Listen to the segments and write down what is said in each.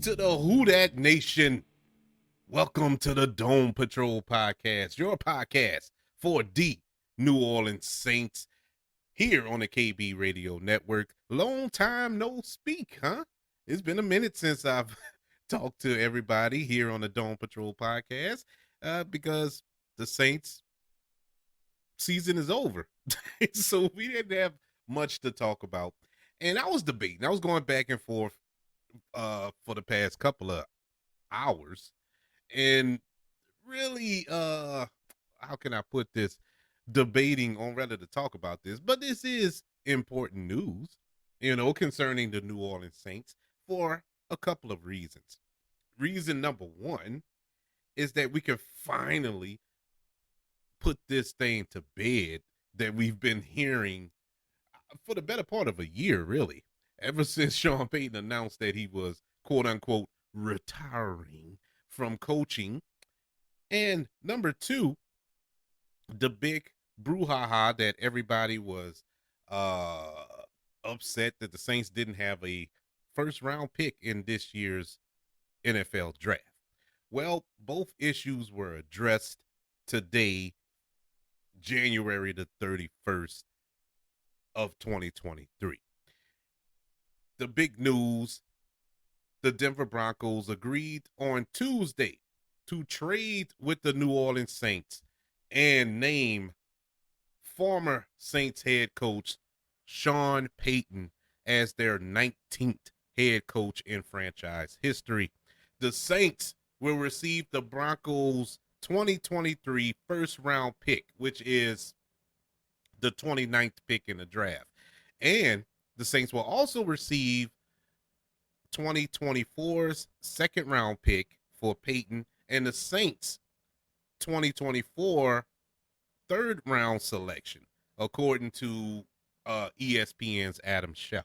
To the Who Dat Nation, welcome to the Dome Patrol podcast, your podcast for the New Orleans Saints here on the KB Radio Network. Long time no speak, huh? It's been a minute since I've talked to everybody here on the Dome Patrol podcast because the Saints season is over. So we didn't have much to talk about. And I was debating, I was going back and forth for the past couple of hours and really how can I put this, debating on whether to talk about this, but this is important news, concerning the New Orleans Saints for a couple of reasons. Reason number one is that we can finally put this thing to bed that we've been hearing for the better part of a year, really, ever since Sean Payton announced that he was quote unquote retiring from coaching. And number two, the big brouhaha that everybody was uh upset that the Saints didn't have a first round pick in this year's NFL draft. Well, both issues were addressed today, January the 31st of 2023. The big news, the Denver Broncos agreed on Tuesday to trade with the New Orleans Saints and name former Saints head coach Sean Payton as their 19th head coach in franchise history. The Saints will receive the Broncos' 2023 first round pick, which is the 29th pick in the draft. And the Saints will also receive 2024's second round pick for Payton and the Saints 2024 third round selection, according to ESPN's Adam Schefter.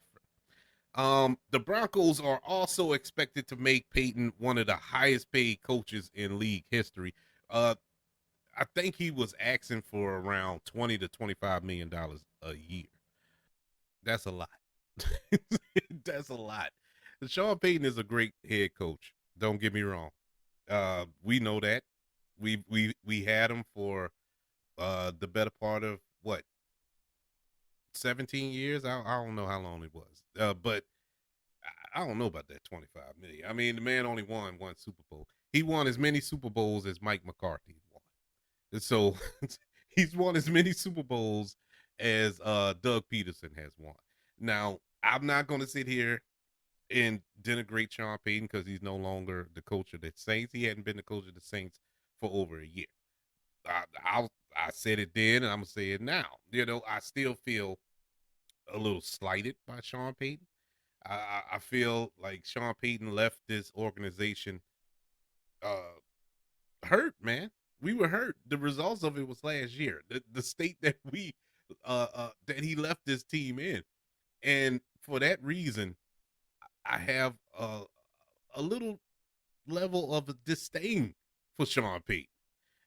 The Broncos are also expected to make Payton one of the highest paid coaches in league history. I think he was asking for around $20 to $25 million a year. That's a lot. That's a lot. Sean Payton is a great head coach. Don't get me wrong. We know that. We had him for the better part of what, 17 years. I don't know how long it was. But I don't know about that 25 million. I mean, the man only won one Super Bowl. He won as many Super Bowls as Mike McCarthy won. And so he's won as many Super Bowls as Doug Peterson has won. Now, I'm not going to sit here and denigrate Sean Payton because he's no longer the coach of the Saints. He hadn't been the coach of the Saints for over a year. I said it then, and I'm gonna say it now. I still feel a little slighted by Sean Payton. I feel like Sean Payton left this organization uh, hurt, man. We were hurt. The results of it was last year. The state that we that he left this team in, and for that reason, I have a little level of disdain for Sean Payton.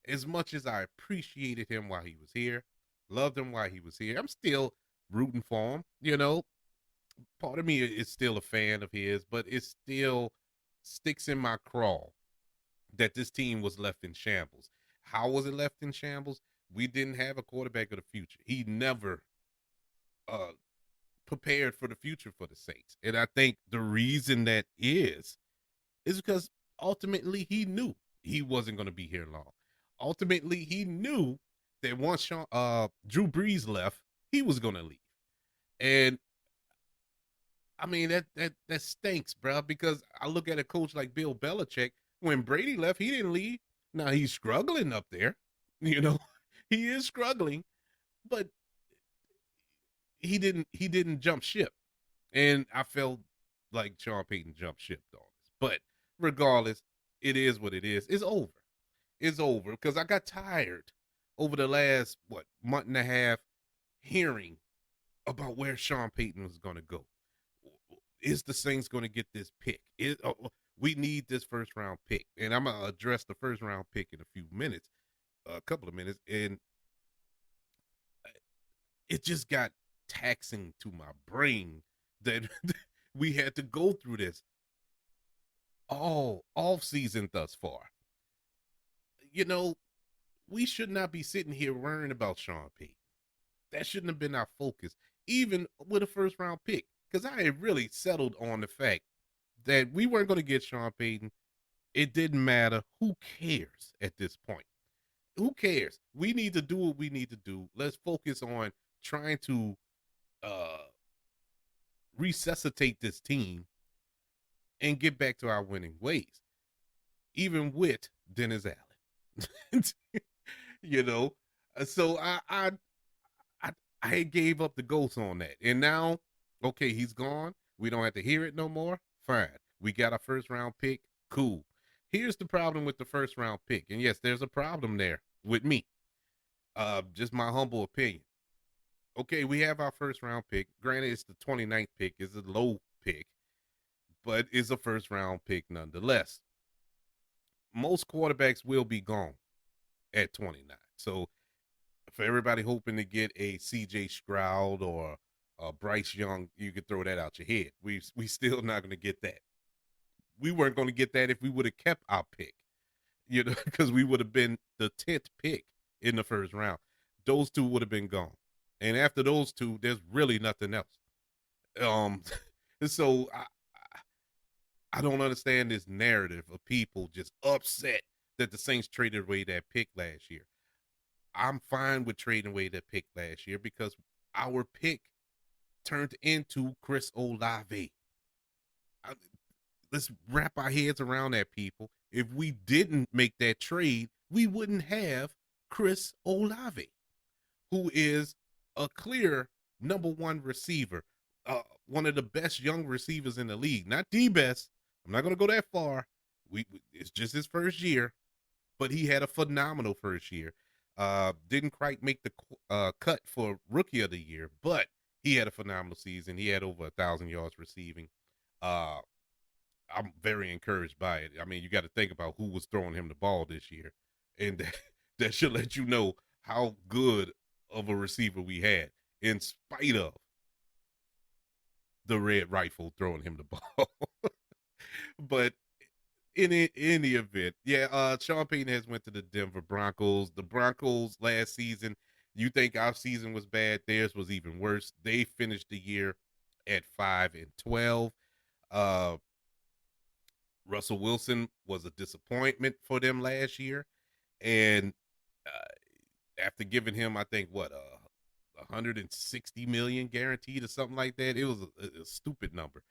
As much as I appreciated him while he was here, loved him while he was here, I'm still rooting for him. Part of me is still a fan of his, but it still sticks in my craw that this team was left in shambles. How was it left in shambles? We didn't have a quarterback of the future. He never uh, prepared for the future for the Saints. And I think the reason that is because ultimately he knew he wasn't going to be here long. Ultimately, he knew that once Drew Brees left, he was going to leave. And I mean that stinks, bro. Because I look at a coach like Bill Belichick. When Brady left, he didn't leave. Now he's struggling up there. You know, he is struggling, but he didn't jump ship. And I felt like Sean Payton jumped ship on us. But regardless, it is what it is. It's over. It's over because I got tired over the last month and a half hearing about where Sean Payton was going to go. Is the Saints going to get this pick? We need this first round pick, and I'm gonna address the first round pick in a few minutes, a couple of minutes, and it just got taxing to my brain that we had to go through this. all off season thus far. You know, we should not be sitting here worrying about Sean Payton. That shouldn't have been our focus, even with a first round pick. Because I had really settled on the fact that we weren't going to get Sean Payton. It didn't matter. Who cares at this point? Who cares? We need to do what we need to do. Let's focus on trying to uh, resuscitate this team and get back to our winning ways, even with Dennis Allen. you know, so I I gave up the ghost on that, and now okay, he's gone. We don't have to hear it no more. Fine, we got our first round pick. Cool. Here's the problem with the first round pick, and yes, there's a problem there with me. Just my humble opinion. Okay, we have our first round pick. Granted, it's the 29th pick. It's a low pick, but it's a first round pick nonetheless. Most quarterbacks will be gone at 29. So for everybody hoping to get a CJ Stroud or Bryce Young, you could throw that out your head. We still not going to get that. We weren't going to get that if we would have kept our pick, because we would have been the 10th pick in the first round. Those two would have been gone, and after those two, there's really nothing else. Um, so I don't understand this narrative of people just upset that the Saints traded away that pick last year. I'm fine with trading away that pick last year because our pick turned into Chris Olave. Let's wrap our heads around that, people. If we didn't make that trade, we wouldn't have Chris Olave, who is a clear number one receiver, one of the best young receivers in the league. Not the best. I'm not going to go that far. It's just his first year, but he had a phenomenal first year. Didn't quite make the cut for Rookie of the Year, but he had a phenomenal season. He had over 1,000 yards receiving. I'm very encouraged by it. I mean, you got to think about who was throwing him the ball this year, and that should let you know how good of a receiver we had, in spite of the red rifle throwing him the ball. But in any event, yeah, Sean Payton has went to the Denver Broncos. The Broncos last season, you think our season was bad? Theirs was even worse. They finished the year at 5-12. Uh, Russell Wilson was a disappointment for them last year, and after giving him, I think 160 million guaranteed or something like that, it was a stupid number.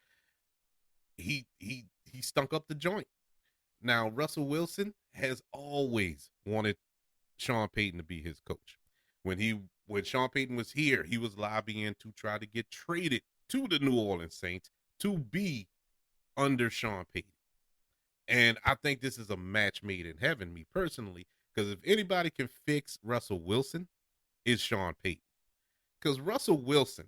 He stunk up the joint. Now, Russell Wilson has always wanted Sean Payton to be his coach. When Sean Payton was here, he was lobbying to try to get traded to the New Orleans Saints to be under Sean Payton. And I think this is a match made in heaven, me personally, because if anybody can fix Russell Wilson, it's Sean Payton. Because Russell Wilson,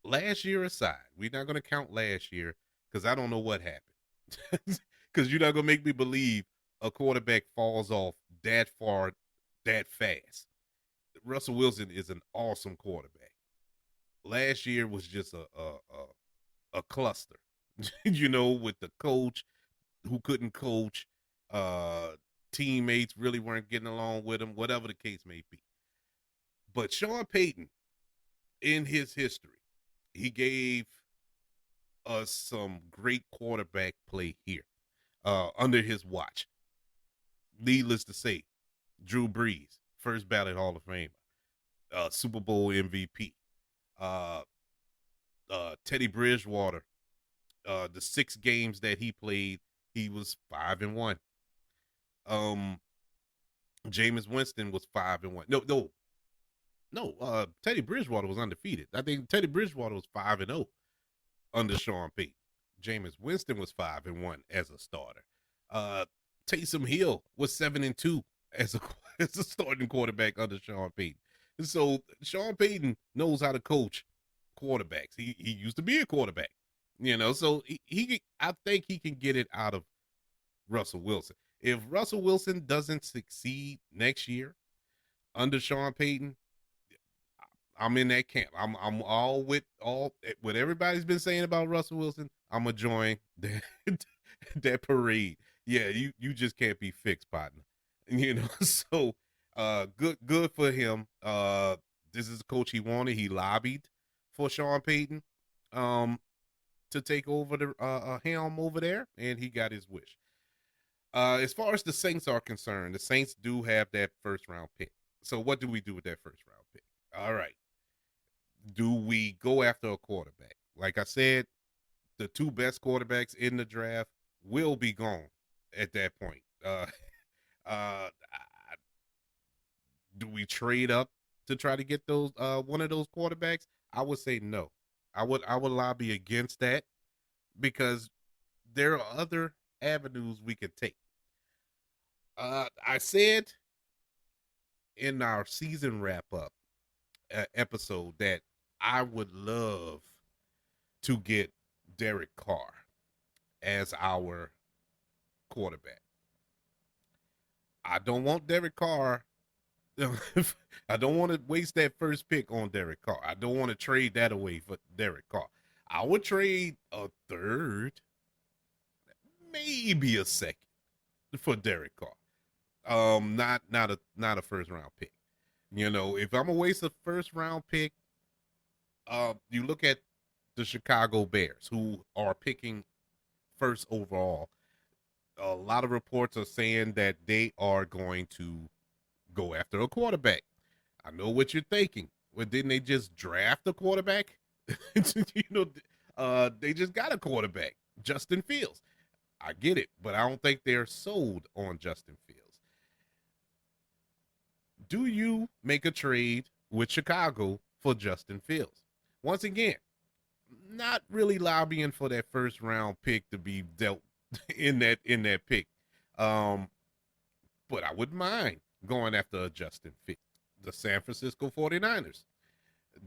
last year aside, we're not going to count last year because I don't know what happened. Because you're not going to make me believe a quarterback falls off that far, that fast. Russell Wilson is an awesome quarterback. Last year was just a cluster, with the coach who couldn't coach, teammates really weren't getting along with him, whatever the case may be. But Sean Payton, in his history, he gave us some great quarterback play here under his watch. Needless to say, Drew Brees, first ballot Hall of Famer, Super Bowl MVP. Uh, Teddy Bridgewater, the 6 games that he played, he was 5-1. Jameis Winston was 5-1. No. Teddy Bridgewater was undefeated. I think Teddy Bridgewater was 5-0 under Sean Payton. Jameis Winston was 5-1 as a starter. Taysom Hill was 7-2 as a starting quarterback under Sean Payton. So Sean Payton knows how to coach quarterbacks. He used to be a quarterback, So I think he can get it out of Russell Wilson. If Russell Wilson doesn't succeed next year under Sean Payton, I'm in that camp. I'm all with what everybody's been saying about Russell Wilson. I'm gonna join that parade. Yeah, you just can't be fixed, partner. You know, so good for him. This is the coach he wanted. He lobbied for Sean Payton to take over the helm over there, and he got his wish. As far as the Saints are concerned, the Saints do have that first round pick. So what do we do with that first round pick? All right. Do we go after a quarterback? Like I said, the two best quarterbacks in the draft will be gone at that point. Uh, do we trade up to try to get those one of those quarterbacks? I would say no. I would lobby against that because there are other avenues we could take. I said in our season wrap up episode that I would love to get Derek Carr as our quarterback. I don't want Derek Carr. I don't want to waste that first pick on Derek Carr. I don't want to trade that away for Derek Carr. I would trade a third, maybe a second for Derek Carr. Not a first round pick. You know, if I'm gonna waste a first round pick, you look at the Chicago Bears, who are picking first overall. A lot of reports are saying that they are going to go after a quarterback. I know what you're thinking. Well, didn't they just draft a quarterback? you know, they just got a quarterback, Justin Fields. I get it, but I don't think they're sold on Justin Fields. Do you make a trade with Chicago for Justin Fields? Once again, not really lobbying for that first round pick to be dealt in that pick. Um, but I wouldn't mind going after a Justin Fields. The San Francisco 49ers.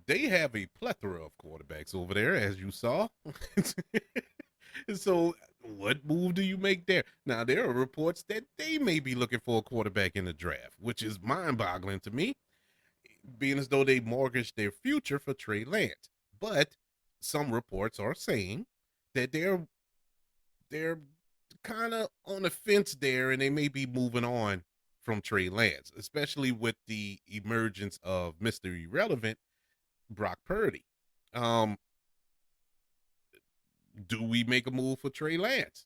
They have a plethora of quarterbacks over there, as you saw. So, what move do you make there? Now, there are reports that they may be looking for a quarterback in the draft, which is mind boggling to me, being as though they mortgaged their future for Trey Lance. But some reports are saying that they're kind of on the fence there, and they may be moving on from Trey Lance, especially with the emergence of Mr. Irrelevant, Brock Purdy. Um, do we make a move for Trey Lance?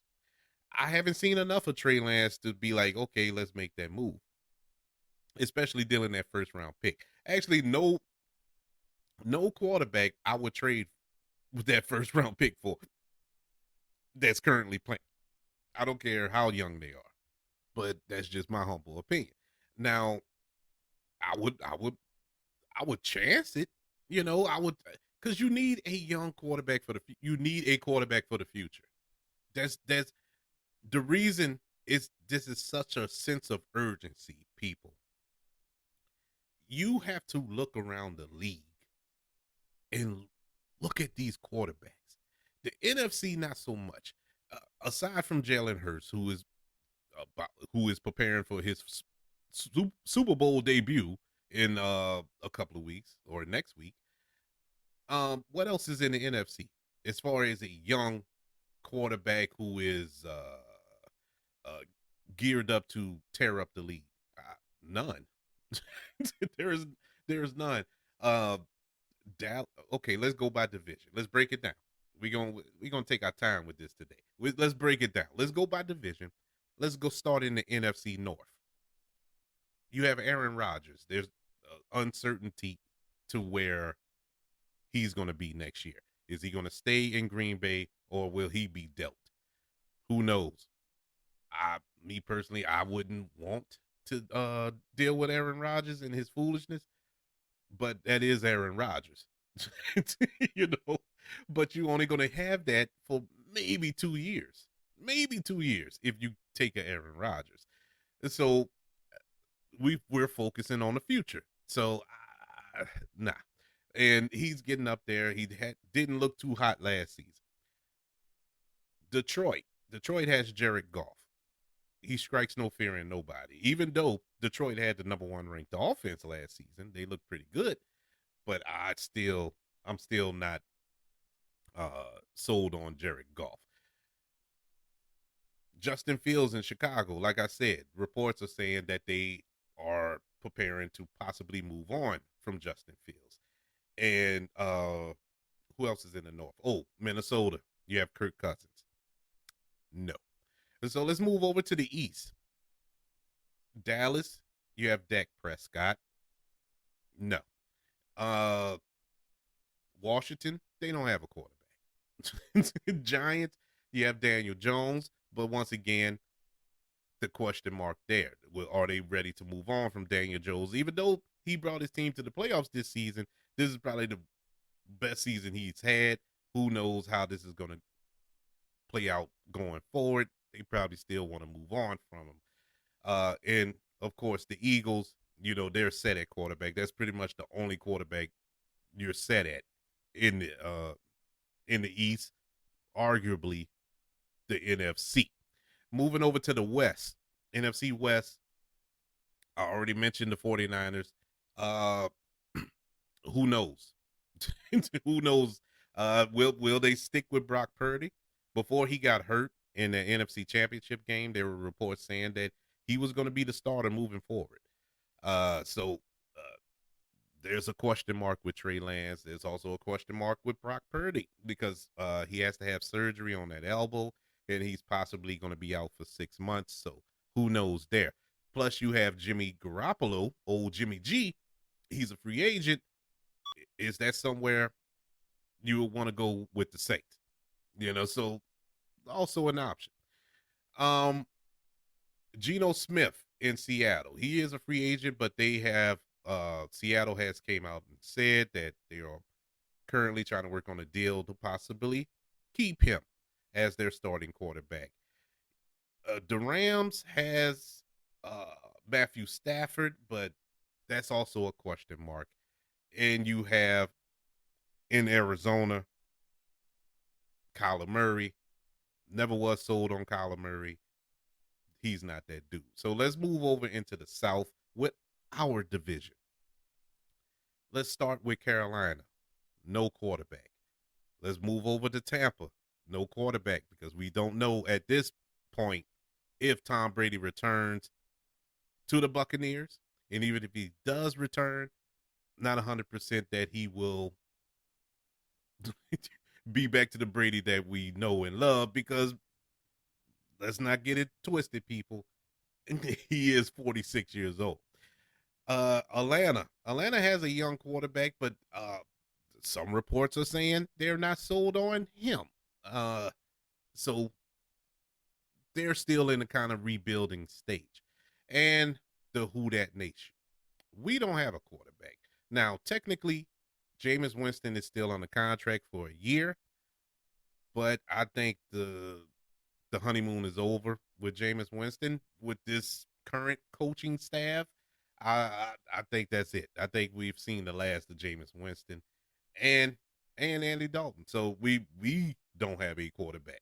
I haven't seen enough of Trey Lance to be like, okay, let's make that move. Especially dealing that first round pick. Actually, no quarterback I would trade with that first round pick for that's currently playing. I don't care how young they are, but that's just my humble opinion. Now, I would chance it. You know, I would because you need a young quarterback for you need a quarterback for the future. That's the reason is this is such a sense of urgency, people. You have to look around the league and look at these quarterbacks. The NFC, not so much. Aside from Jalen Hurts, who is preparing for his Super Bowl debut in a couple of weeks or next week. What else is in the NFC as far as a young quarterback who is uh, geared up to tear up the league? None. there's there's none. Uh, okay, let's go by division. Let's break it down. We're gonna take our time with this today. Let's break it down. Let's go by division. Let's go start in the NFC North. You have Aaron Rodgers. There's uncertainty to where he's going to be next year. Is he going to stay in Green Bay or will he be dealt? Who knows? Me personally, I wouldn't want to deal with Aaron Rodgers and his foolishness, but that is Aaron Rodgers. you know, but you're only going to have that for maybe 2 years, maybe 2 years if you take a Aaron Rodgers. And so we're focusing on the future. So nah, and he's getting up there. Didn't look too hot last season. Detroit has Jared Goff. He strikes no fear in nobody. Even though Detroit had the number one ranked offense last season, they looked pretty good. But I'm still not sold on Jared Goff. Justin Fields in Chicago, like I said, reports are saying that they are preparing to possibly move on from Justin Fields. And who else is in the North? Oh, Minnesota. You have Kirk Cousins. No. And so let's move over to the East. Dallas, you have Dak Prescott. No. Uh Washington, they don't have a quarterback. Giants, you have Daniel Jones, but once again, the question mark there. Are they ready to move on from Daniel Jones? Even though he brought his team to the playoffs this season, this is probably the best season he's had. Who knows how this is going to play out going forward? They probably still want to move on from him. And of course, the Eagles, they're set at quarterback. That's pretty much the only quarterback you're set at in the East, arguably the NFC. Moving over to the West, NFC West, I already mentioned the 49ers. Uh, who knows? Who knows? Will they stick with Brock Purdy? Before he got hurt in the NFC Championship game, there were reports saying that he was going to be the starter moving forward. So there's a question mark with Trey Lance. There's also a question mark with Brock Purdy because he has to have surgery on that elbow, and he's possibly going to be out for 6 months. So who knows there? Plus, you have Jimmy Garoppolo, old Jimmy G. He's a free agent. Is that somewhere you would want to go with the Saints? So also an option. Um, Geno Smith in Seattle. He is a free agent, but they have Seattle has came out and said that they are currently trying to work on a deal to possibly keep him as their starting quarterback. The Rams has Matthew Stafford, but that's also a question mark. And you have in Arizona Kyler Murray. Never was sold on Kyler Murray. He's not that dude. So let's move over into the South with our division. Let's start with Carolina. No quarterback. Let's move over to Tampa. No quarterback because we don't know at this point if Tom Brady returns to the Buccaneers. And even if he does return, not 100% that he will be back to the Brady that we know and love because let's not get it twisted, people. He is 46 years old. Atlanta has a young quarterback, but some reports are saying they're not sold on him. So they're still in a kind of rebuilding stage. And the Who Dat Nation. We don't have a quarterback. Now, technically, Jameis Winston is still on the contract for a year, but I think the honeymoon is over with Jameis Winston with this current coaching staff. I think that's it. I think we've seen the last of Jameis Winston and Andy Dalton. So we don't have a quarterback.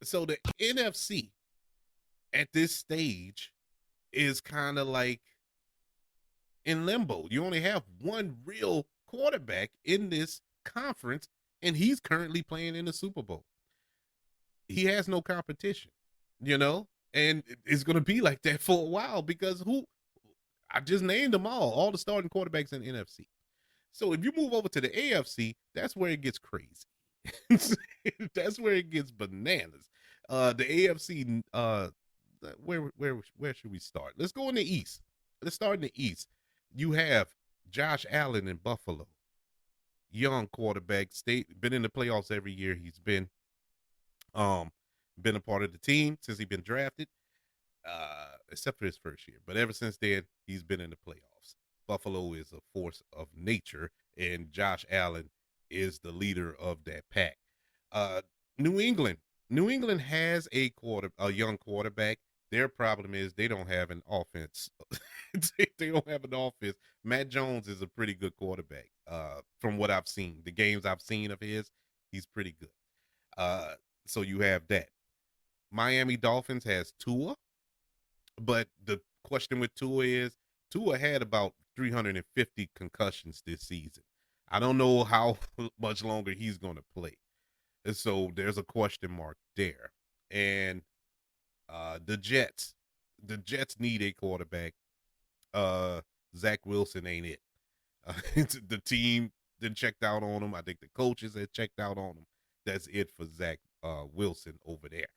So the NFC at this stage is kind of like in limbo. You only have one real quarterback in this conference, and he's currently playing in the Super Bowl. He has no competition, and it's going to be like that for a while because I just named them all the starting quarterbacks in the NFC. So if you move over to the AFC, that's where it gets crazy. That's where it gets bananas. The AFC, where should we start? Let's go in the East. Let's start in the East. You have Josh Allen in Buffalo, young quarterback, been in the playoffs every year he's been a part of the team since he's been drafted, except for his first year. But ever since then, he's been in the playoffs. Buffalo is a force of nature, and Josh Allen is the leader of that pack. Uh, New England. New England has a young quarterback. Their problem is they don't have an offense. They don't have an offense. Matt Jones is a pretty good quarterback. From what I've seen, the games I've seen of his, he's pretty good. So you have that. Miami Dolphins has Tua, but the question with Tua had about 350 concussions this season. I don't know how much longer he's going to play. And so there's a question mark there. And the Jets, need a quarterback. Uh, Zach Wilson ain't it. The team then checked out on him. I think the coaches had checked out on him. That's it for Zach Wilson over there.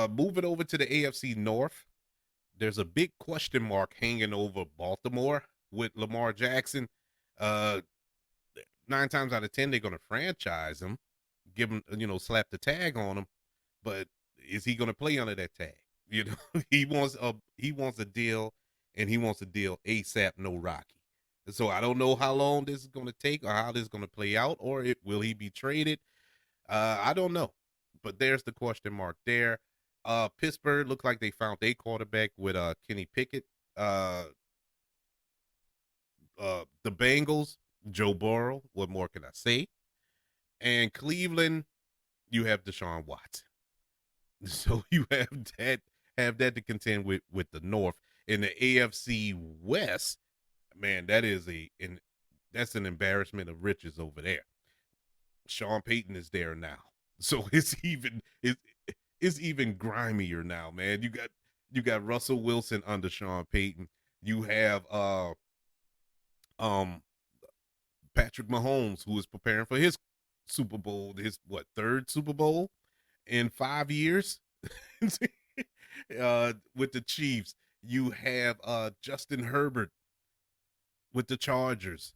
Moving over to the AFC North, there's a big question mark hanging over Baltimore with Lamar Jackson. Uh, 9 times out of 10, they're going to franchise him, give him, slap the tag on him. But is he going to play under that tag? He wants a deal, and he wants a deal ASAP, no Rocky. So I don't know how long this is going to take or how this is going to play out, or will he be traded? I don't know, but there's the question mark there. Pittsburgh looked like they found a quarterback with Kenny Pickett. The Bengals, Joe Burrow. What more can I say? And Cleveland, you have Deshaun Watson. So you have that to contend with the North. In the AFC West, man, that's an embarrassment of riches over there. Sean Payton is there now, so it's even grimier now, man. You got Russell Wilson under Sean Payton. You have um Patrick Mahomes, who is preparing for his Super Bowl, his third Super Bowl in 5 years. With the Chiefs, you have Justin Herbert with the Chargers,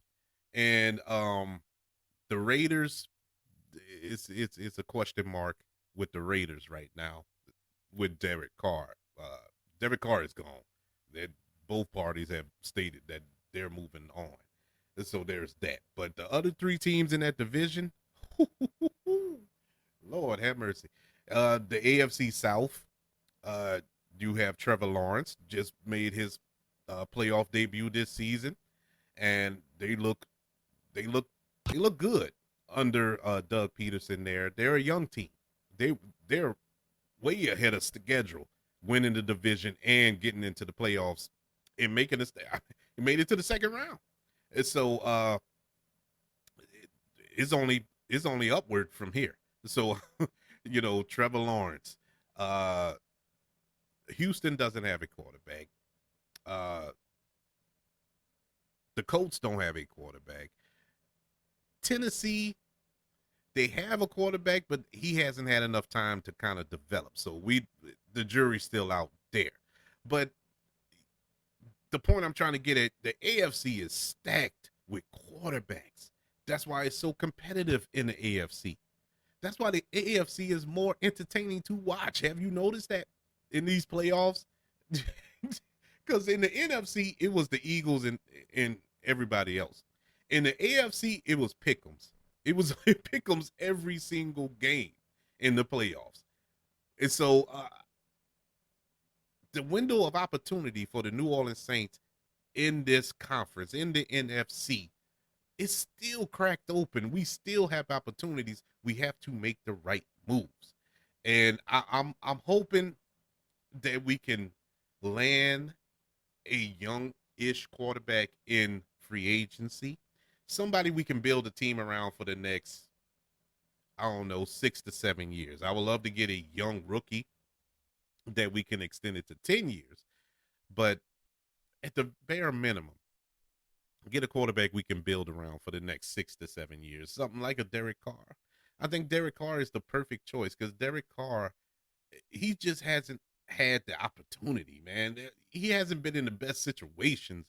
and the Raiders. It's a question mark with the Raiders right now with Derek Carr. Derek Carr is gone. That both parties have stated that they're moving on. And so there's that. But the other three teams in that division, Lord have mercy. The AFC South, you have Trevor Lawrence, just made his playoff debut this season, and they look good under Doug Peterson there. They're a young team. They're way ahead of schedule, winning the division and getting into the playoffs and making it made it to the second round. And so it's only upward from here. So Trevor Lawrence. Houston doesn't have a quarterback. Uh, the Colts don't have a quarterback. Tennessee, they have a quarterback, but he hasn't had enough time to kind of develop. So the jury's still out there. But the point I'm trying to get at, the AFC is stacked with quarterbacks. That's why it's so competitive in the AFC. That's why the AFC is more entertaining to watch. Have you noticed that in these playoffs? Because in the NFC, it was the Eagles and everybody else. In the AFC, it was pick'ems. It was pick'ems every single game in the playoffs. And so the window of opportunity for the New Orleans Saints in this conference, in the NFC, is still cracked open. We still have opportunities. We have to make the right moves. And I'm hoping that we can land a young-ish quarterback in free agency. Somebody we can build a team around for the next, I don't know, 6 to 7 years. I would love to get a young rookie that we can extend it to 10 years. But at the bare minimum, get a quarterback we can build around for the next 6 to 7 years. Something like a Derek Carr. I think Derek Carr is the perfect choice because Derek Carr, he just hasn't had the opportunity, man. He hasn't been in the best situations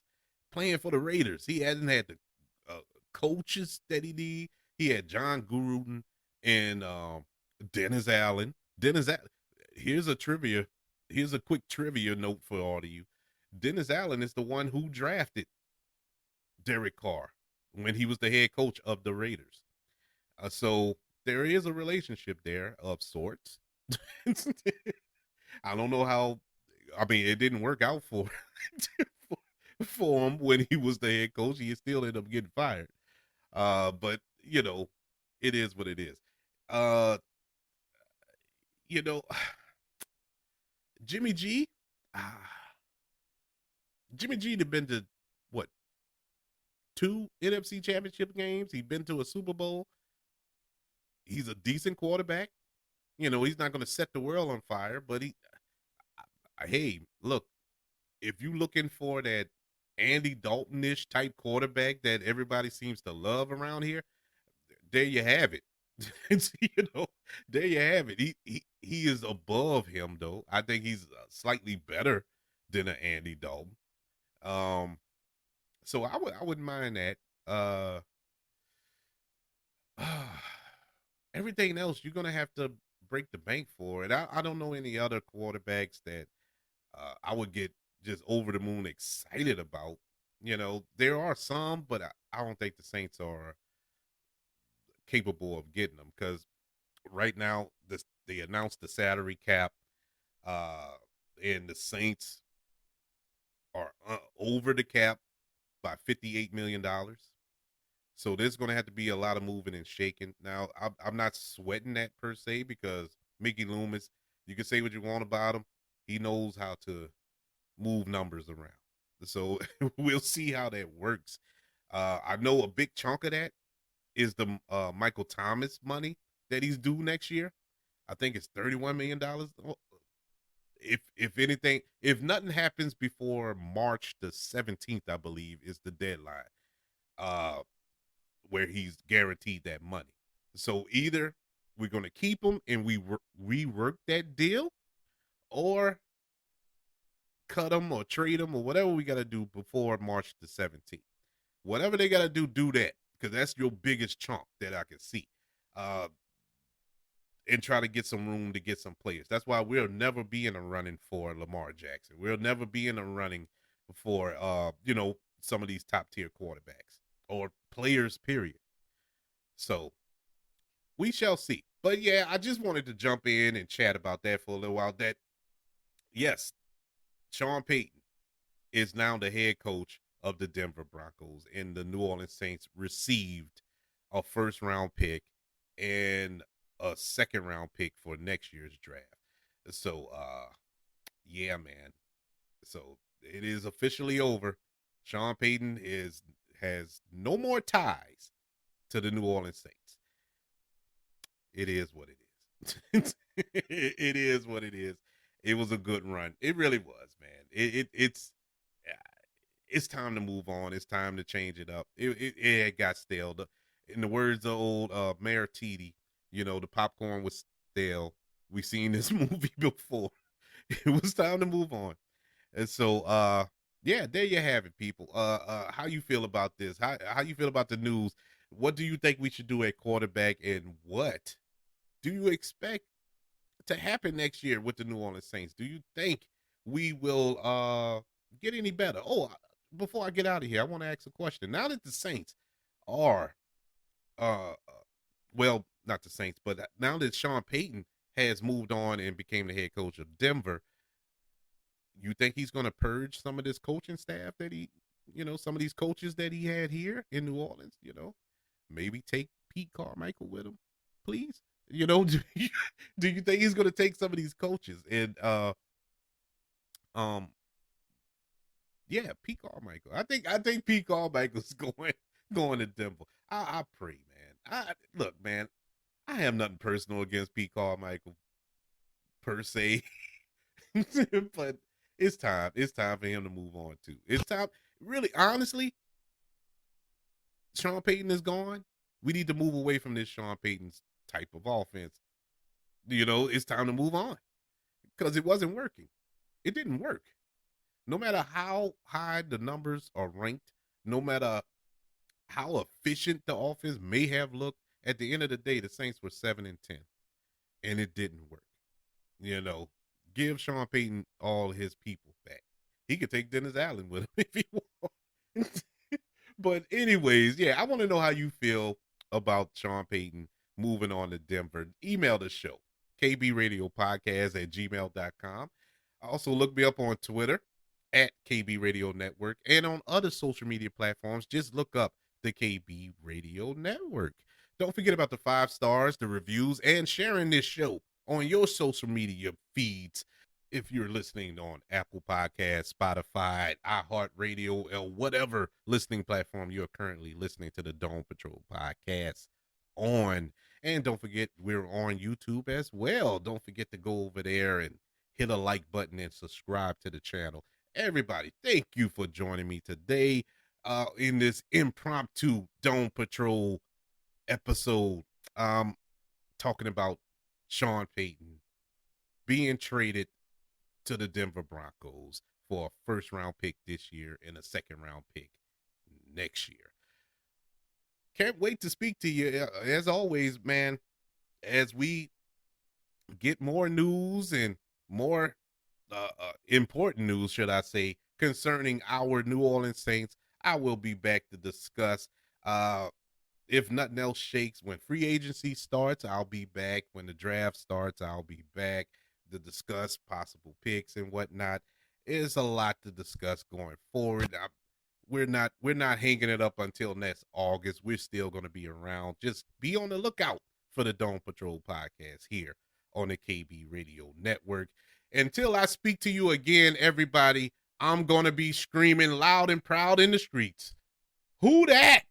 playing for the Raiders. He hasn't had the coaches that he need. He had John Gruden and Dennis Allen. Here's a quick trivia note for all of you. Dennis Allen is the one who drafted Derek Carr when he was the head coach of the Raiders. So there is a relationship there of sorts. I don't know how. I mean, it didn't work out for him when he was the head coach. He still ended up getting fired. But it is what it is. Uh, you know, Jimmy G. Jimmy G had been to what, 2 NFC Championship games. He's been to a Super Bowl. He's a decent quarterback. He's not going to set the world on fire, but hey, look, if you looking for that Andy Dalton-ish type quarterback that everybody seems to love around here, there you have it. you know, there you have it. He is above him though. I think he's slightly better than an Andy Dalton. Um, so I wouldn't mind that. Uh, everything else you're gonna have to break the bank for it. I don't know any other quarterbacks that I would get just over the moon excited about. There are some, but I don't think the Saints are capable of getting them because right now they announced the salary cap, uh, and the Saints are over the cap by $58 million. So there's going to have to be a lot of moving and shaking. Now, I'm not sweating that per se because Mickey Loomis, you can say what you want about him, he knows how to move numbers around. So we'll see how that works. I know a big chunk of that is the Michael Thomas money that he's due next year. I think it's $31 million. If anything, if nothing happens before March the 17th, I believe is the deadline, uh, where he's guaranteed that money. So either we're gonna keep him and we rework that deal, or cut him or trade him or whatever we gotta do before March the 17th. Whatever they gotta do that because that's your biggest chunk that I can see. Uh, and try to get some room to get some players. That's why we'll never be in a running for Lamar Jackson. We'll never be in a running for some of these top tier quarterbacks or players, period. So we shall see. But yeah, I just wanted to jump in and chat about that for a little while. That yes, Sean Payton is now the head coach of the Denver Broncos, and the New Orleans Saints received a first round pick and a second round pick for next year's draft. So yeah, man. So it is officially over. Sean Payton has no more ties to the New Orleans Saints. It is what it is. It is what it is. It was a good run. It really was, man. It's time to move on. It's time to change it up. It got stale. In the words of old Mayor Titi, the popcorn was stale. We've seen this movie before. It was time to move on. And so yeah, there you have it, people. How you feel about this? How you feel about the news? What do you think we should do at quarterback, and what do you expect to happen next year with the New Orleans Saints? Do you think we will get any better? Oh, before I get out of here, I want to ask a question. Now that the Saints are well, not the Saints, but now that Sean Payton has moved on and became the head coach of Denver, you think he's going to purge some of this coaching staff that some of these coaches that he had here in New Orleans? Maybe take Pete Carmichael with him, please. Do you think he's going to take some of these coaches and um yeah, Pete Carmichael. I think Pete Carmichael's going to Denver. I pray, man. I look, man. I have nothing personal against Pete Carmichael per se, but it's time. It's time for him to move on too. It's time. Really, honestly, Sean Payton is gone. We need to move away from this Sean Payton's type of offense. It's time to move on because it wasn't working. It didn't work. No matter how high the numbers are ranked, no matter how efficient the offense may have looked, at the end of the day, the Saints were 7-10, and it didn't work. You know, give Sean Payton all his people back. He could take Dennis Allen with him if he wants. But anyways, yeah, I want to know how you feel about Sean Payton moving on to Denver. Email the show, kbradiopodcast@gmail.com. Also, look me up on Twitter at KB Radio Network, and on other social media platforms, just look up the KB Radio Network. Don't forget about the 5 stars, the reviews, and sharing this show on your social media feeds. If you're listening on Apple Podcasts, Spotify, iHeartRadio, or whatever listening platform you're currently listening to the Dome Patrol podcast on. And don't forget, we're on YouTube as well. Don't forget to go over there and hit a like button and subscribe to the channel. Everybody, thank you for joining me today in this impromptu Dome Patrol episode. Talking about Sean Payton being traded to the Denver Broncos for a first round pick this year and a second round pick next year. Can't wait to speak to you. As always, man, as we get more news and more important news, should I say, concerning our New Orleans Saints, I will be back to discuss. If nothing else shakes, when free agency starts, I'll be back. When the draft starts, I'll be back to discuss possible picks and whatnot. There's a lot to discuss going forward. We're not hanging it up until next August. We're still going to be around. Just be on the lookout for the Dome Patrol podcast here on the KB Radio Network. Until I speak to you again, everybody, I'm going to be screaming loud and proud in the streets. Who that?